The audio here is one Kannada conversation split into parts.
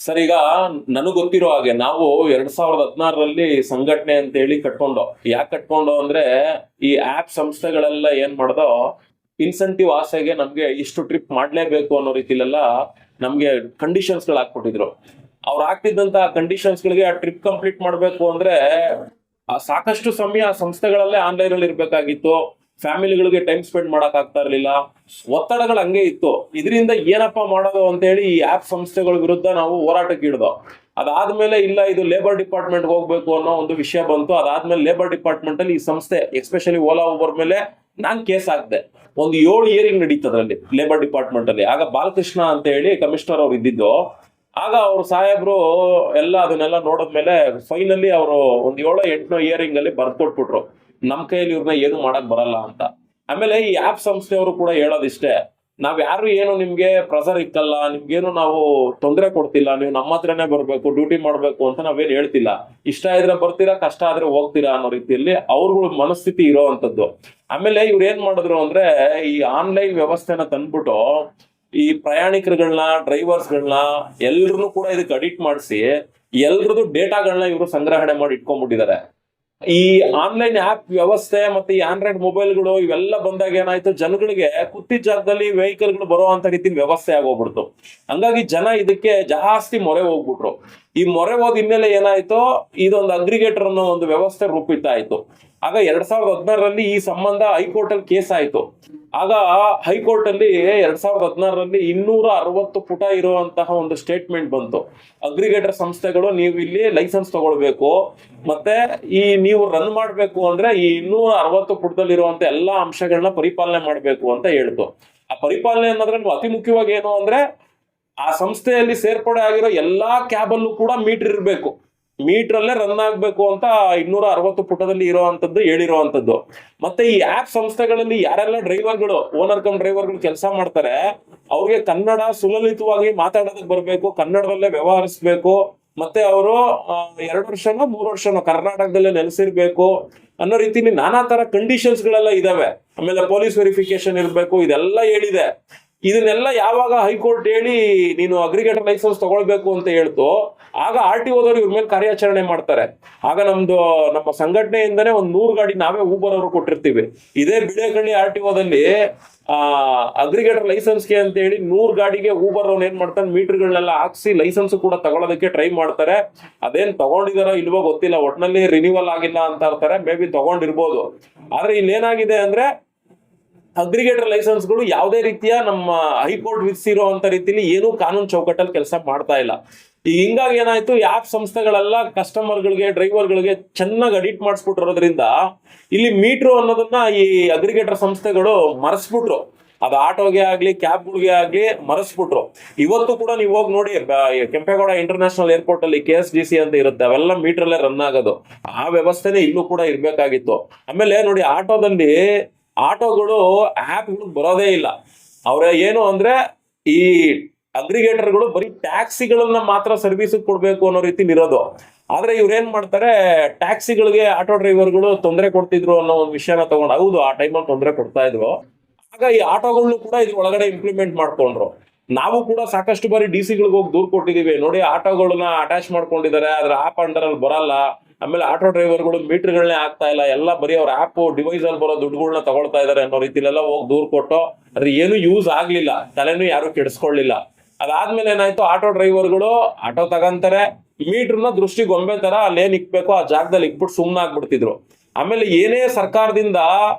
ಸರ್, ಈಗ ನನಗ್ ಗೊತ್ತಿರೋ ಹಾಗೆ ನಾವು 2016ರಲ್ಲಿ ಸಂಘಟನೆ ಅಂತ ಹೇಳಿ ಕಟ್ಕೊಂಡು, ಯಾಕೆ ಕಟ್ಕೊಂಡು ಅಂದ್ರೆ ಈ ಆಪ್ ಸಂಸ್ಥೆಗಳೆಲ್ಲ ಏನ್ ಮಾಡ್ದೋ, ಇನ್ಸೆಂಟಿವ್ ಆಸೆಗೆ ನಮ್ಗೆ ಇಷ್ಟು ಟ್ರಿಪ್ ಮಾಡ್ಲೇಬೇಕು ಅನ್ನೋ ರೀತಿಲೆಲ್ಲ ನಮ್ಗೆ ಕಂಡೀಷನ್ಸ್ ಗಳು ಹಾಕ್ಬಿಟ್ಟಿದ್ರು. ಅವ್ರು ಹಾಕ್ತಿದ್ದಂತ ಕಂಡೀಷನ್ಸ್ ಗಳಿಗೆ ಆ ಟ್ರಿಪ್ ಕಂಪ್ಲೀಟ್ ಮಾಡ್ಬೇಕು ಅಂದ್ರೆ ಸಾಕಷ್ಟು ಸಮಯ ಸಂಸ್ಥೆಗಳಲ್ಲೇ ಆನ್ಲೈನ್ ಅಲ್ಲಿ ಇರ್ಬೇಕಾಗಿತ್ತು. ಫ್ಯಾಮಿಲಿಗಳಿಗೆ ಟೈಮ್ ಸ್ಪೆಂಡ್ ಮಾಡಕ್ ಆಗ್ತಾ ಇರ್ಲಿಲ್ಲ. ಒತ್ತಡಗಳು ಹಂಗೆ ಇತ್ತು. ಇದರಿಂದ ಏನಪ್ಪಾ ಮಾಡೋದು ಅಂತ ಹೇಳಿ ಈ ಆಪ್ ಸಂಸ್ಥೆಗಳ ವಿರುದ್ಧ ನಾವು ಹೋರಾಟಕ್ಕೆ ಇಳಿದೋ. ಅದಾದ್ಮೇಲೆ ಇಲ್ಲ, ಇದು ಲೇಬರ್ ಡಿಪಾರ್ಟ್ಮೆಂಟ್ ಹೋಗ್ಬೇಕು ಅನ್ನೋ ಒಂದು ವಿಷಯ ಬಂತು. ಅದಾದ್ಮೇಲೆ ಲೇಬರ್ ಡಿಪಾರ್ಟ್ಮೆಂಟ್ ಅಲ್ಲಿ ಈ ಸಂಸ್ಥೆ ಎಸ್ಪೆಷಲಿ ಓಲಾ ಊಬರ್ ಮೇಲೆ ನಾನ್ ಕೇಸ್ ಹಾಕ್ದೆ. ಒಂದು 7 ಹಿಯರಿಂಗ್ ನಡೀತು ಅದರಲ್ಲಿ ಲೇಬರ್ ಡಿಪಾರ್ಟ್ಮೆಂಟ್ ಅಲ್ಲಿ. ಆಗ ಬಾಲಕೃಷ್ಣ ಅಂತ ಹೇಳಿ ಕಮಿಷನರ್ ಅವ್ರು ಇದ್ದಿದ್ದು. ಆಗ ಅವ್ರು ಸಾಹೇಬ್ರು ಎಲ್ಲ ಅದನ್ನೆಲ್ಲ ನೋಡಿದ್ಮೇಲೆ ಫೈನಲಿ ಅವರು ಒಂದ್ 7-8 ಹಿಯರಿಂಗ್ ಅಲ್ಲಿ ಬರ್ಕೊಟ್ಬಿಟ್ರು, ನಮ್ ಕೈಯಲ್ಲಿ ಇವ್ರನ್ನ ಏನು ಮಾಡಕ್ ಬರಲ್ಲ ಅಂತ. ಆಮೇಲೆ ಈ ಆಪ್ ಸಂಸ್ಥೆಯವರು ಕೂಡ ಹೇಳೋದಿಷ್ಟೇ, ನಾವ್ ಯಾರು ಏನು ನಿಮ್ಗೆ ಪ್ರೆಸರ್ ಇಕ್ಕಲ್ಲ, ನಿಮ್ಗೇನು ನಾವು ತೊಂದರೆ ಕೊಡ್ತಿಲ್ಲ, ನೀವು ನಮ್ಮ ಹತ್ರನೇ ಬರ್ಬೇಕು, ಡ್ಯೂಟಿ ಮಾಡ್ಬೇಕು ಅಂತ ನಾವೇನ್ ಹೇಳ್ತಿಲ್ಲ. ಇಷ್ಟ ಇದ್ರೆ ಬರ್ತೀರಾ, ಕಷ್ಟ ಆದ್ರೆ ಹೋಗ್ತೀರಾ ಅನ್ನೋ ರೀತಿಯಲ್ಲಿ ಅವ್ರಗಳ ಮನಸ್ಥಿತಿ ಇರೋವಂಥದ್ದು. ಆಮೇಲೆ ಇವ್ರು ಏನ್ ಮಾಡಿದ್ರು ಅಂದ್ರೆ, ಈ ಆನ್ಲೈನ್ ವ್ಯವಸ್ಥೆನ ತಂದ್ಬಿಟ್ಟು ಈ ಪ್ರಯಾಣಿಕರುಗಳನ್ನ, ಡ್ರೈವರ್ಸ್ಗಳನ್ನ ಎಲ್ರು ಕೂಡ ಇದಕ್ಕೆ ಅಡಿಕ್ಟ್ ಮಾಡಿಸಿ ಎಲ್ರದ್ದು ಡೇಟಾಗಳನ್ನ ಇವರು ಸಂಗ್ರಹಣೆ ಮಾಡಿ ಇಟ್ಕೊಂಡ್ಬಿಟ್ಟಿದ್ದಾರೆ. ಈ ಆನ್ಲೈನ್ ಆಪ್ ವ್ಯವಸ್ಥೆ ಮತ್ತೆ ಈ ಆಂಡ್ರಾಯ್ಡ್ ಮೊಬೈಲ್ಗಳು ಇವೆಲ್ಲ ಬಂದಾಗ ಏನಾಯ್ತು, ಜನಗಳಿಗೆ ಕೂತಿದ್ದ ಜಾಗದಲ್ಲಿ ವೆಹಿಕಲ್ಗಳು ಬರೋ ಅಂತ ರೀತಿ ವ್ಯವಸ್ಥೆ ಆಗೋಗ್ಬಿಡ್ತು. ಹಂಗಾಗಿ ಜನ ಇದಕ್ಕೆ ಜಾಸ್ತಿ ಮೊರೆ ಹೋಗ್ಬಿಟ್ರು. ಈ ಮೊರೆ ಹೋದ ಹಿನ್ನೆಲೆ ಏನಾಯ್ತು, ಇದೊಂದು ಅಗ್ರಿಗೇಟರ್ ಅನ್ನೋ ಒಂದು ವ್ಯವಸ್ಥೆ ರೂಪಿತ ಆಯ್ತು. ಆಗ 2016ರಲ್ಲಿ ಈ ಸಂಬಂಧ ಹೈಕೋರ್ಟ್ ಅಲ್ಲಿ ಕೇಸ್ ಆಯ್ತು. ಆಗ ಹೈಕೋರ್ಟ್ ಅಲ್ಲಿ 2016ರಲ್ಲಿ 260 ಪುಟ ಇರುವಂತಹ ಒಂದು ಸ್ಟೇಟ್ಮೆಂಟ್ ಬಂತು. ಅಗ್ರಿಗೇಟರ್ ಸಂಸ್ಥೆಗಳು ನೀವು ಇಲ್ಲಿ ಲೈಸೆನ್ಸ್ ತಗೊಳ್ಬೇಕು, ಮತ್ತೆ ಈ ನೀವು ರನ್ ಮಾಡ್ಬೇಕು ಅಂದ್ರೆ ಈ 260 ಪುಟದಲ್ಲಿ ಇರುವಂತ ಎಲ್ಲಾ ಅಂಶಗಳನ್ನ ಪರಿಪಾಲನೆ ಮಾಡ್ಬೇಕು ಅಂತ ಹೇಳ್ತು. ಆ ಪರಿಪಾಲನೆ ಅನ್ನೋದ್ರಲ್ಲಿ ಅತಿ ಮುಖ್ಯವಾಗಿ ಏನು ಅಂದ್ರೆ, ಆ ಸಂಸ್ಥೆಯಲ್ಲಿ ಸೇರ್ಪಡೆ ಆಗಿರೋ ಎಲ್ಲಾ ಕ್ಯಾಬ್ ಅಲ್ಲೂ ಕೂಡ ಮೀಟರ್ ಇರ್ಬೇಕು, ಮೀಟರ್ ಅಲ್ಲೇ ರನ್ ಆಗ್ಬೇಕು ಅಂತ 260 ಪುಟದಲ್ಲಿ ಇರುವಂತದ್ದು ಹೇಳಿರುವಂತದ್ದು. ಮತ್ತೆ ಈ ಆಪ್ ಸಂಸ್ಥೆಗಳಲ್ಲಿ ಯಾರೆಲ್ಲ ಡ್ರೈವರ್ಗಳು, ಓನರ್ ಕಮ್ ಡ್ರೈವರ್ಗಳು ಕೆಲಸ ಮಾಡ್ತಾರೆ, ಅವ್ರಿಗೆ ಕನ್ನಡ ಸುಲಲಿತವಾಗಿ ಮಾತಾಡೋದಕ್ಕೆ ಬರ್ಬೇಕು, ಕನ್ನಡದಲ್ಲೇ ವ್ಯವಹರಿಸ್ಬೇಕು, ಮತ್ತೆ ಅವರು 2 ವರ್ಷನೋ 3 ವರ್ಷನೋ ಕರ್ನಾಟಕದಲ್ಲೇ ನೆಲೆಸಿರ್ಬೇಕು ಅನ್ನೋ ರೀತಿಲಿ ನಾನಾ ತರ ಕಂಡೀಷನ್ಸ್ ಗಳೆಲ್ಲ ಇದಾವೆ. ಆಮೇಲೆ ಪೊಲೀಸ್ ವೆರಿಫಿಕೇಶನ್ ಇರ್ಬೇಕು, ಇದೆಲ್ಲ ಹೇಳಿದೆ. ಇದನ್ನೆಲ್ಲ ಯಾವಾಗ ಹೈಕೋರ್ಟ್ ಹೇಳಿ ನೀನು ಅಗ್ರಿಗೇಟರ್ ಲೈಸೆನ್ಸ್ ತಗೊಳ್ಬೇಕು ಅಂತ ಹೇಳ್ತು, ಆಗ RTO ದವರು ಇವ್ರ ಮೇಲೆ ಕಾರ್ಯಾಚರಣೆ ಮಾಡ್ತಾರೆ. ಆಗ ನಮ್ಮ ಸಂಘಟನೆಯಿಂದನೇ 100 ಗಾಡಿ ನಾವೇ ಊಬರ್ ಅವರು ಕೊಟ್ಟಿರ್ತೀವಿ. ಇದೇ ಬಿಳೇಕಳ್ಳಿ RTOದಲ್ಲಿ ಅಗ್ರಿಗೇಟರ್ ಲೈಸೆನ್ಸ್ಗೆ ಅಂತ ಹೇಳಿ 100 ಗಾಡಿಗೆ ಊಬರ್ ಅವ್ನು ಏನ್ ಮಾಡ್ತಾನೆ, ಮೀಟರ್ಗಳನ್ನೆಲ್ಲ ಹಾಕ್ಸಿ ಲೈಸೆನ್ಸ್ ಕೂಡ ತಗೊಳ್ಳೋದಕ್ಕೆ ಟ್ರೈ ಮಾಡ್ತಾರೆ. ಅದೇನ್ ತಗೊಂಡಿದಾರೋ ಇಲ್ವೋ ಗೊತ್ತಿಲ್ಲ, ಒಟ್ನಲ್ಲಿ ರಿನ್ಯೂವಲ್ ಆಗಿಲ್ಲ ಅಂತ ಇರ್ತಾರೆ, ಮೇ ಬಿ ತಗೊಂಡಿರ್ಬೋದು. ಆದ್ರೆ ಇಲ್ಲೇನಾಗಿದೆ ಅಂದ್ರೆ, ಅಗ್ರಿಗೇಟರ್ ಲೈಸೆನ್ಸ್ಗಳು ಯಾವುದೇ ರೀತಿಯ ನಮ್ಮ ಹೈಕೋರ್ಟ್ ವಿಧಿಸಿರೋ ಅಂತ ರೀತಿಲಿ ಏನೂ ಕಾನೂನು ಚೌಕಟ್ಟಲ್ಲಿ ಕೆಲಸ ಮಾಡ್ತಾ ಇಲ್ಲ. ಹಿಂಗಾಗಿ ಏನಾಯ್ತು, ಈ ಆಪ್ ಸಂಸ್ಥೆಗಳೆಲ್ಲ ಕಸ್ಟಮರ್ಗಳಿಗೆ, ಡ್ರೈವರ್ಗಳಿಗೆ ಚೆನ್ನಾಗಿ ಅಡಿಕ್ಟ್ ಮಾಡಿಸ್ಬಿಟ್ಟಿರೋದ್ರಿಂದ ಇಲ್ಲಿ ಮೀಟ್ರು ಅನ್ನೋದನ್ನ ಈ ಅಗ್ರಿಗೇಟರ್ ಸಂಸ್ಥೆಗಳು ಮರೆಸ್ಬಿಟ್ರು. ಅದು ಆಟೋಗೆ ಆಗ್ಲಿ ಕ್ಯಾಬ್ಗಳಿಗೆ ಆಗ್ಲಿ ಮರೆಸ್ಬಿಟ್ರು. ಇವತ್ತು ಕೂಡ ನೀವು ಹೋಗಿ ನೋಡಿ, ಕೆಂಪೇಗೌಡ ಇಂಟರ್ನ್ಯಾಷನಲ್ ಏರ್ಪೋರ್ಟ್ ಅಲ್ಲಿ KSGC ಅಂತ ಇರುತ್ತೆ, ಅವೆಲ್ಲ ಮೀಟರ್ ಅಲ್ಲೇ ರನ್ ಆಗೋದು. ಆ ವ್ಯವಸ್ಥೆನೇ ಇಲ್ಲೂ ಕೂಡ ಇರ್ಬೇಕಾಗಿತ್ತು. ಆಮೇಲೆ ನೋಡಿ, ಆಟೋಗಳು ಆಪ್ಗಳು ಬರೋದೇ ಇಲ್ಲ. ಅವ್ರ ಏನು ಅಂದ್ರೆ, ಈ ಅಗ್ರಿಗೇಟರ್ಗಳು ಬರೀ ಟ್ಯಾಕ್ಸಿಗಳನ್ನ ಮಾತ್ರ ಸರ್ವಿಸ್ ಕೊಡ್ಬೇಕು ಅನ್ನೋ ರೀತಿಲಿ ಇರೋದು. ಆದ್ರೆ ಇವ್ರೇನ್ ಮಾಡ್ತಾರೆ, ಟ್ಯಾಕ್ಸಿಗಳಿಗೆ ಆಟೋ ಡ್ರೈವರ್ಗಳು ತೊಂದರೆ ಕೊಡ್ತಿದ್ರು ಅನ್ನೋ ಒಂದು ವಿಷಯನ ತಗೊಂಡು, ಹೌದು ಆ ಟೈಮಲ್ಲಿ ತೊಂದರೆ ಕೊಡ್ತಾ ಇದ್ರು. ಆಗ ಈ ಆಟೋಗಳನ್ನೂ ಕೂಡ ಇದ್ರ ಒಳಗಡೆ ಇಂಪ್ಲಿಮೆಂಟ್ ಮಾಡ್ಕೊಂಡ್ರು. ನಾವು ಕೂಡ ಸಾಕಷ್ಟು ಬಾರಿ DC ಗಳಿಗೆ ಹೋಗಿ ದೂರ್ ಕೊಟ್ಟಿದೀವಿ, ನೋಡಿ ಆಟೋಗಳನ್ನ ಅಟ್ಯಾಚ್ ಮಾಡ್ಕೊಂಡಿದ್ದಾರೆ, ಅದ್ರ ಆಪ್ ಅಂಡರ್ ಅಲ್ಲಿ ಬರಲ್ಲ. ಆಮೇಲೆ ಆಟೋ ಡ್ರೈವರ್ಗಳು ಮೀಟರ್ಗಳನ್ನೇ ಆಗ್ತಾ ಇಲ್ಲ, ಎಲ್ಲ ಬರೀ ಅವ್ರ ಆಪ್ ಡಿವೈಸ್ ಅಲ್ಲಿ ಬರೋ ದುಡ್ಡುಗಳನ್ನ ತಗೊಳ್ತಾ ಇದಾರೆ ಅನ್ನೋ ರೀತಿಲೆಲ್ಲ ಹೋಗಿ ದೂರ್ ಕೊಟ್ಟು, ಅದ್ರ ಏನು ಯೂಸ್ ಆಗ್ಲಿಲ್ಲ, ತಲೆನೂ ಯಾರು ಕೆಡಿಸ್ಕೊಳ್ಳಿಲ್ಲ. ಅದಾದ್ಮೇಲೆ ಏನಾಯ್ತು, ಆಟೋ ಡ್ರೈವರ್ಗಳು ಆಟೋ ತಗಂತಾರೆ, ಮೀಟರ್ನ ದೃಷ್ಟಿ ಗೊಂಬೆ ತರ ಅಲ್ಲೇನ್ ಇಕ್ಬೇಕು ಆ ಜಾಗದಲ್ಲಿ ಇಕ್ಬಿಟ್ಟು ಸುಮ್ನೆ ಆಗ್ಬಿಡ್ತಿದ್ರು. ಆಮೇಲೆ ಏನೇ ಸರ್ಕಾರದಿಂದ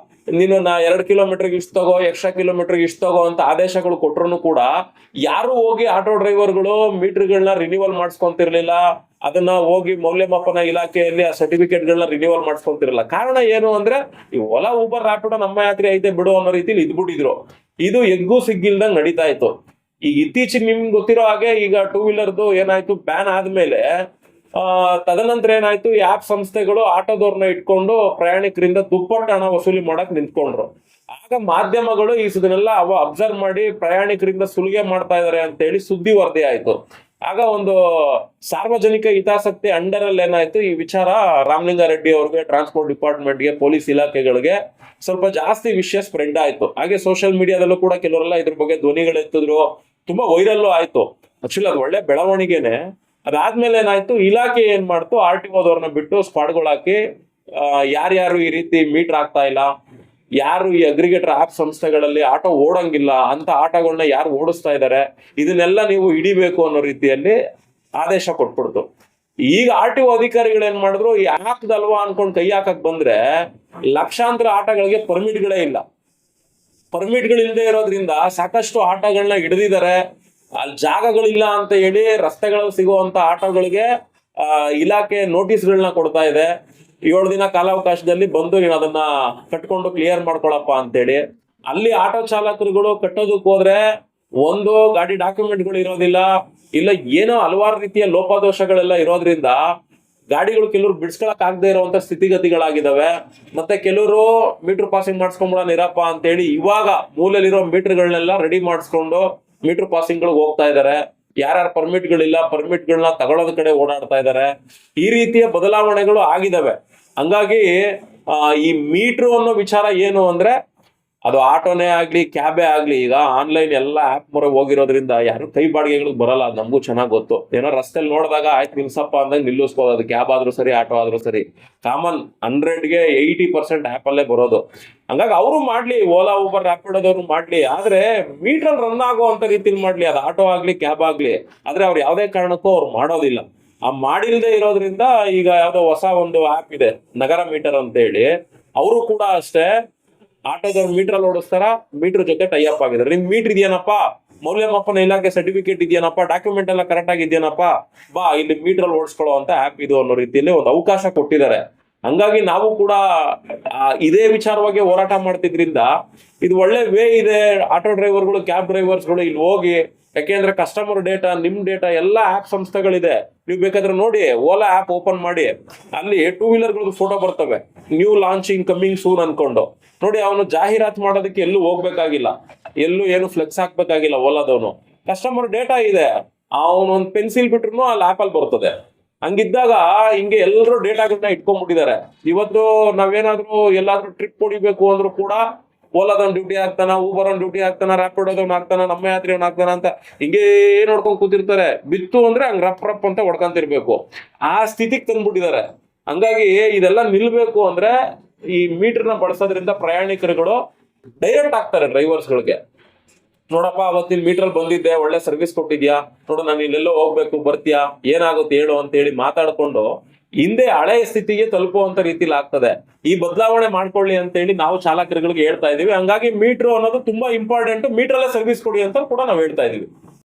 ನೀನು 2 ಕಿಲೋಮೀಟರ್ಗೆ ಇಷ್ಟು ತಗೋ, ಎಕ್ಸ್ಟ್ರಾ ಕಿಲೋಮೀಟರ್ಗೆ ಇಷ್ಟು ತಗೋ ಅಂತ ಆದೇಶಗಳು ಕೊಟ್ರು ಕೂಡ ಯಾರು ಹೋಗಿ ಆಟೋ ಡ್ರೈವರ್ಗಳು ಮೀಟರ್ಗಳನ್ನ ರಿನ್ಯೂವಲ್ ಮಾಡಿಸ್ಕೊಂತಿರ್ಲಿಲ್ಲ. ಅದನ್ನ ಹೋಗಿ ಮೌಲ್ಯಮಾಪನ ಇಲಾಖೆಯಲ್ಲಿ ಆ ಸರ್ಟಿಫಿಕೇಟ್ಗಳನ್ನ ರಿನ್ಯೂವಲ್ ಮಾಡಿಸ್ಕೊಂತಿರಲಿಲ್ಲ. ಕಾರಣ ಏನು ಅಂದ್ರೆ, ಈ ಓಲಾ ಊಬರ್ ರ್ಯಾಪಿಡೋ ನಮ್ಮ ಯಾತ್ರೆ ಐತೆ ಬಿಡು ಅನ್ನೋ ರೀತಿಲಿ ಇದ್ಬಿಟ್ಟಿದ್ರು. ಇದು ಎಗ್ಗು ಸಿಗ್ಗಿಲ್ದಂಗ್ ನಡೀತಾ ಇತ್ತು. ಈಗ ಇತ್ತೀಚೆಗೆ ನಿಮ್ಗೆ ಗೊತ್ತಿರೋ ಹಾಗೆ, ಈಗ 2 ವೀಲರ್ದು ಏನಾಯ್ತು, ಬ್ಯಾನ್ ಆದ್ಮೇಲೆ ತದನಂತರ ಏನಾಯ್ತು, ಈ ಆಪ್ ಸಂಸ್ಥೆಗಳು ಆಟೋದವ್ರನ್ನ ಇಟ್ಕೊಂಡು ಪ್ರಯಾಣಿಕರಿಂದ ದುಪ್ಪಟ್ಟು ಹಣ ವಸೂಲಿ ಮಾಡಕ್ ನಿಂತ್ಕೊಂಡ್ರು. ಆಗ ಮಾಧ್ಯಮಗಳು ಇದನ್ನೆಲ್ಲ ಅಬ್ಸರ್ವ್ ಮಾಡಿ ಪ್ರಯಾಣಿಕರಿಂದ ಸುಲಿಗೆ ಮಾಡ್ತಾ ಇದಾರೆ ಅಂತ ಹೇಳಿ ಸುದ್ದಿ ವರದಿ ಆಯ್ತು. ಆಗ ಒಂದು ಸಾರ್ವಜನಿಕ ಹಿತಾಸಕ್ತಿ ಅಂಡರ್ ಅಲ್ಲಿ ಏನಾಯ್ತು, ಈ ವಿಚಾರ ರಾಮಲಿಂಗಾರೆಡ್ಡಿ ಅವ್ರಿಗೆ, ಟ್ರಾನ್ಸ್ಪೋರ್ಟ್ ಡಿಪಾರ್ಟ್ಮೆಂಟ್ಗೆ, ಪೊಲೀಸ್ ಇಲಾಖೆಗಳಿಗೆ ಸ್ವಲ್ಪ ಜಾಸ್ತಿ ವಿಷಯ ಸ್ಪ್ರೆಡ್ ಆಯ್ತು. ಹಾಗೆ ಸೋಷಿಯಲ್ ಮೀಡಿಯಾದಲ್ಲೂ ಕೂಡ ಕೆಲವರೆಲ್ಲ ಇದ್ರ ಬಗ್ಗೆ ಧ್ವನಿಗಳು ಎತ್ತಿದ್ರು, ತುಂಬಾ ವೈರಲ್ಲು ಆಯ್ತು. ಆಕ್ಚುಲಿ ಅದು ಒಳ್ಳೆ ಬೆಳವಣಿಗೆನೆ. ಅದಾದ್ಮೇಲೆ ಏನಾಯ್ತು, ಇಲಾಖೆ ಏನ್ ಮಾಡ್ತು, ಆರ್ ಟಿ ಓದವ್ರನ್ನ ಬಿಟ್ಟು ಸ್ಕ್ವಾಡ್ಗಳು ಹಾಕಿ ಯಾರ್ಯಾರು ಈ ರೀತಿ ಮೀಟರ್ ಆಗ್ತಾ ಇಲ್ಲ, ಯಾರು ಈ ಅಗ್ರಿಗೇಟರ್ ಆಪ್ ಸಂಸ್ಥೆಗಳಲ್ಲಿ ಆಟೋ ಓಡಂಗಿಲ್ಲ ಅಂತ ಆಟೋಗಳನ್ನ ಯಾರು ಓಡಿಸ್ತಾ ಇದ್ದಾರೆ, ಇದನ್ನೆಲ್ಲ ನೀವು ಹಿಡಿಬೇಕು ಅನ್ನೋ ರೀತಿಯಲ್ಲಿ ಆದೇಶ ಕೊಟ್ಬಿಡ್ತು. ಈಗ ಆರ್ ಟಿ ಒ ಅಧಿಕಾರಿಗಳು ಏನ್ ಮಾಡಿದ್ರು, ಈ ಹಾಕ್ದಲ್ವಾ ಅನ್ಕೊಂಡ್ ಕೈ ಹಾಕಕ್ ಬಂದ್ರೆ ಲಕ್ಷಾಂತರ ಆಟಗಳಿಗೆ ಪರ್ಮಿಟ್ಗಳೇ ಇಲ್ಲ. ಪರ್ಮಿಟ್ಗಳಿಲ್ಲದೆ ಇರೋದ್ರಿಂದ ಸಾಕಷ್ಟು ಆಟಗಳನ್ನ ಹಿಡಿದಿದ್ದಾರೆ. ಅಲ್ಲಿ ಜಾಗಗಳಿಲ್ಲ ಅಂತ ಹೇಳಿ ರಸ್ತೆಗಳಲ್ಲಿ ಸಿಗುವಂತ ಆಟೋಗಳಿಗೆ ಇಲಾಖೆ ನೋಟಿಸ್ಗಳನ್ನ ಕೊಡ್ತಾ ಇದೆ. 7 ದಿನ ಕಾಲಾವಕಾಶದಲ್ಲಿ ಬಂದು ನೀನು ಅದನ್ನ ಕಟ್ಕೊಂಡು ಕ್ಲಿಯರ್ ಮಾಡ್ಕೊಳಪ್ಪ ಅಂತೇಳಿ. ಅಲ್ಲಿ ಆಟೋ ಚಾಲಕರುಗಳು ಕಟ್ಟೋದಕ್ಕೆ ಹೋದ್ರೆ ಒಂದು ಗಾಡಿ ಡಾಕ್ಯುಮೆಂಟ್ಗಳು ಇರೋದಿಲ್ಲ, ಇಲ್ಲ ಏನೋ ಹಲವಾರು ರೀತಿಯ ಲೋಪದೋಷಗಳೆಲ್ಲ ಇರೋದ್ರಿಂದ ಗಾಡಿಗಳು ಕೆಲವರು ಬಿಡಿಸ್ಕೊಳಕ್ ಆಗದೆ ಇರುವಂತ ಸ್ಥಿತಿಗತಿಗಳಾಗಿದ್ದಾವೆ. ಮತ್ತೆ ಕೆಲವರು ಮೀಟರ್ ಪಾಸಿಂಗ್ ಮಾಡಿಸ್ಕೊಂಡ್ಬಿಡೋಣ ಇರಪ್ಪ ಅಂತೇಳಿ ಇವಾಗ ಮೂಲಲ್ಲಿರೋ ಮೀಟರ್ಗಳನ್ನೆಲ್ಲ ರೆಡಿ ಮಾಡಿಸ್ಕೊಂಡು ಮೀಟರ್ ಪಾಸಿಂಗ್ ಗಳಿಗೆ ಹೋಗ್ತಾ ಇದ್ದಾರೆ. ಯಾರ್ಯಾರು ಪರ್ಮಿಟ್ಗಳಿಲ್ಲ ಪರ್ಮಿಟ್ಗಳನ್ನ ತಗೊಳ್ಳೋದ್ ಕಡೆ ಓಡಾಡ್ತಾ ಇದ್ದಾರೆ. ಈ ರೀತಿಯ ಬದಲಾವಣೆಗಳು ಆಗಿದಾವೆ. ಹಂಗಾಗಿ ಈ ಮೀಟರ್ ಅನ್ನೋ ವಿಚಾರ ಏನು ಅಂದ್ರೆ, ಅದು ಆಟೋನೇ ಆಗ್ಲಿ ಕ್ಯಾಬೇ ಆಗ್ಲಿ, ಈಗ ಆನ್ಲೈನ್ ಎಲ್ಲ ಆಪ್ ಮೊರೆ ಹೋಗಿರೋದ್ರಿಂದ ಯಾರು ಕೈ ಬಾಡಿಗೆಗಳಿಗೆ ಬರಲ್ಲ. ಅದು ನಮಗೂ ಚೆನ್ನಾಗಿ ಗೊತ್ತು. ಏನೋ ರಸ್ತೆಯಲ್ಲಿ ನೋಡಿದಾಗ ಆಯ್ತು ನಿಲ್ಸಪ್ಪ ಅಂದಾಗ ನಿಲ್ಲಿಸ್ಬೋದು. ಅದು ಕ್ಯಾಬ್ ಆದ್ರೂ ಸರಿ, ಆಟೋ ಆದ್ರೂ ಸರಿ. ಕಾಮನ್ 100ಗೆ 80% ಆಪ್ ಅಲ್ಲೇ ಬರೋದು. ಹಂಗಾಗಿ ಅವರು ಮಾಡ್ಲಿ, ಓಲಾ ಊಬರ್ ರ್ಯಾಪಿಡೋದವ್ರು ಮಾಡ್ಲಿ, ಆದ್ರೆ ಮೀಟರ್ ರನ್ ಆಗುವಂತ ರೀತಿಲಿ ಮಾಡ್ಲಿ, ಅದು ಆಟೋ ಆಗ್ಲಿ ಕ್ಯಾಬ್ ಆಗ್ಲಿ. ಆದ್ರೆ ಅವ್ರು ಯಾವ್ದೇ ಕಾರಣಕ್ಕೂ ಅವ್ರು ಮಾಡೋದಿಲ್ಲ. ಆ ಮಾಡಿಲ್ದೇ ಇರೋದ್ರಿಂದ ಈಗ ಯಾವ್ದೋ ಹೊಸ ಒಂದು ಆಪ್ ಇದೆ, ನಗರ ಮೀಟರ್ ಅಂತ ಹೇಳಿ. ಅವರು ಕೂಡ ಅಷ್ಟೇ ಆಟೋದವ್ರು ಮೀಟರ್ ಅಲ್ಲಿ ಓಡಿಸ್ತಾರ, ಮೀಟರ್ ಜೊತೆ ಟೈ ಅಪ್ ಆಗಿದ್ದಾರೆ. ನಿಮ್ ಮೀಟರ್ ಇದೆಯೇನಪ್ಪ, ಮೌಲ್ಯಮಾಪನ ಇಲಾಖೆ ಸರ್ಟಿಫಿಕೇಟ್ ಇದೆಯೇನಪ್ಪ, ಡಾಕ್ಯುಮೆಂಟ್ ಎಲ್ಲ ಕರೆಕ್ಟ್ ಆಗಿದೆಯೇನಪ್ಪ, ಬಾ ಇಲ್ಲಿ ಮೀಟರ್ ಅಲ್ಲಿ ಓಡಿಸ್ಕೊಳ್ಳೋ ಅಂತ ಆಪ್ ಇದು ಅನ್ನೋ ರೀತಿಯಲ್ಲಿ ಒಂದು ಅವಕಾಶ ಕೊಟ್ಟಿದ್ದಾರೆ. ಹಂಗಾಗಿ ನಾವು ಕೂಡ ಇದೇ ವಿಚಾರವಾಗಿ ಹೋರಾಟ ಮಾಡ್ತಿದ್ರಿಂದ ಇದು ಒಳ್ಳೆ ವೇ ಇದೆ. ಆಟೋ ಡ್ರೈವರ್ಗಳು ಕ್ಯಾಬ್ ಡ್ರೈವರ್ಸ್ಗಳು ಇಲ್ಲಿ ಹೋಗಿ, ಯಾಕೆಂದ್ರೆ ಕಸ್ಟಮರ್ ಡೇಟಾ, ನಿಮ್ ಡೇಟಾ ಎಲ್ಲ ಆಪ್ ಸಂಸ್ಥೆಗಳಿದೆ. ನೀವು ಬೇಕಾದ್ರೆ ನೋಡಿ, ಓಲಾ ಆಪ್ ಓಪನ್ ಮಾಡಿ, ಅಲ್ಲಿ 2 ವೀಲರ್ಗಳದ್ದು ಫೋಟೋ ಬರ್ತವೆ, ನ್ಯೂ ಲಾಂಚಿಂಗ್ ಕಮಿಂಗ್ ಸೂನ್ ಅನ್ಕೊಂಡು ನೋಡಿ. ಅವನು ಜಾಹೀರಾತು ಮಾಡೋದಕ್ಕೆ ಎಲ್ಲೂ ಹೋಗ್ಬೇಕಾಗಿಲ್ಲ, ಎಲ್ಲೂ ಏನು ಫ್ಲೆಕ್ಸ್ ಹಾಕ್ಬೇಕಾಗಿಲ್ಲ. ಓಲಾದವನು ಕಸ್ಟಮರ್ ಡೇಟಾ ಇದೆ, ಅವನೊಂದು ಪೆನ್ಸಿಲ್ ಬಿಟ್ರು ಅಲ್ಲಿ ಆಪಲ್ ಬರ್ತದೆ. ಹಂಗಿದ್ದಾಗ ಹಿಂಗೆ ಎಲ್ಲರೂ ಡೇಟಾಗಳನ್ನ ಇಟ್ಕೊಂಡ್ಬಿಟ್ಟಿದ್ದಾರೆ. ಇವತ್ತು ನಾವೇನಾದ್ರೂ ಎಲ್ಲಾದ್ರೂ ಟ್ರಿಪ್ ಹೊಡಿಬೇಕು ಅಂದ್ರೂ ಕೂಡ ಓಲಾದವ್ನ ಡ್ಯೂಟಿ ಹಾಕ್ತಾನ, ಊಬರ್ ಅವ್ನ ಡ್ಯೂಟಿ ಹಾಕ್ತಾನ, ರ್ಯಾಪಿಡೋದವ್ನ ಹಾಕ್ತಾನ, ನಮ್ಮ ಯಾತ್ರಿಯವ್ನ ಹಾಕ್ತಾನ ಅಂತ ಹಿಂಗೇ ನೋಡ್ಕೊಂಡ್ ಕೂತಿರ್ತಾರೆ. ಬಿತ್ತು ಅಂದ್ರೆ ಹಂಗ್ ರಪ್ ಅಂತ ಹೊಡ್ಕೊಂತಿರ್ಬೇಕು. ಆ ಸ್ಥಿತಿಗೆ ತಂದ್ಬಿಟ್ಟಿದ್ದಾರೆ. ಹಂಗಾಗಿ ಇದೆಲ್ಲ ನಿಲ್ಬೇಕು ಅಂದ್ರೆ ಈ ಮೀಟರ್ನ ಬಳಸೋದ್ರಿಂದ ಪ್ರಯಾಣಿಕರುಗಳು ಡೈರೆಕ್ಟ್ ಆಗ್ತಾರೆ ಡ್ರೈವರ್ಸ್ಗಳಿಗೆ. ನೋಡಪ್ಪ ಅವತ್ತಿನ ಮೀಟರ್ ಬಂದಿದ್ದೆ, ಒಳ್ಳೆ ಸರ್ವಿಸ್ ಕೊಟ್ಟಿದ್ಯಾ, ನೋಡು ನಾನು ಇಲ್ಲೆಲ್ಲೋ ಹೋಗ್ಬೇಕು, ಬರ್ತೀಯಾ, ಏನಾಗುತ್ತೆ ಹೇಳು ಅಂತ ಹೇಳಿ ಮಾತಾಡ್ಕೊಂಡು ಹಿಂದೆ ಹಳೆ ಸ್ಥಿತಿಗೆ ತಲುಪುವಂತ ರೀತಿಲಿ ಆಗ್ತದೆ. ಈ ಬದಲಾವಣೆ ಮಾಡ್ಕೊಳ್ಳಿ ಅಂತ ಹೇಳಿ ನಾವು ಚಾಲಕರುಗಳಿಗೆ ಹೇಳ್ತಾ ಇದೀವಿ. ಹಂಗಾಗಿ ಮೀಟರ್ ಅನ್ನೋದು ತುಂಬಾ ಇಂಪಾರ್ಟೆಂಟ್. ಮೀಟರ್ ಅಲ್ಲೇ ಸರ್ವಿಸ್ ಕೊಡಿ ಅಂತ ಕೂಡ ನಾವು ಹೇಳ್ತಾ ಇದೀವಿ.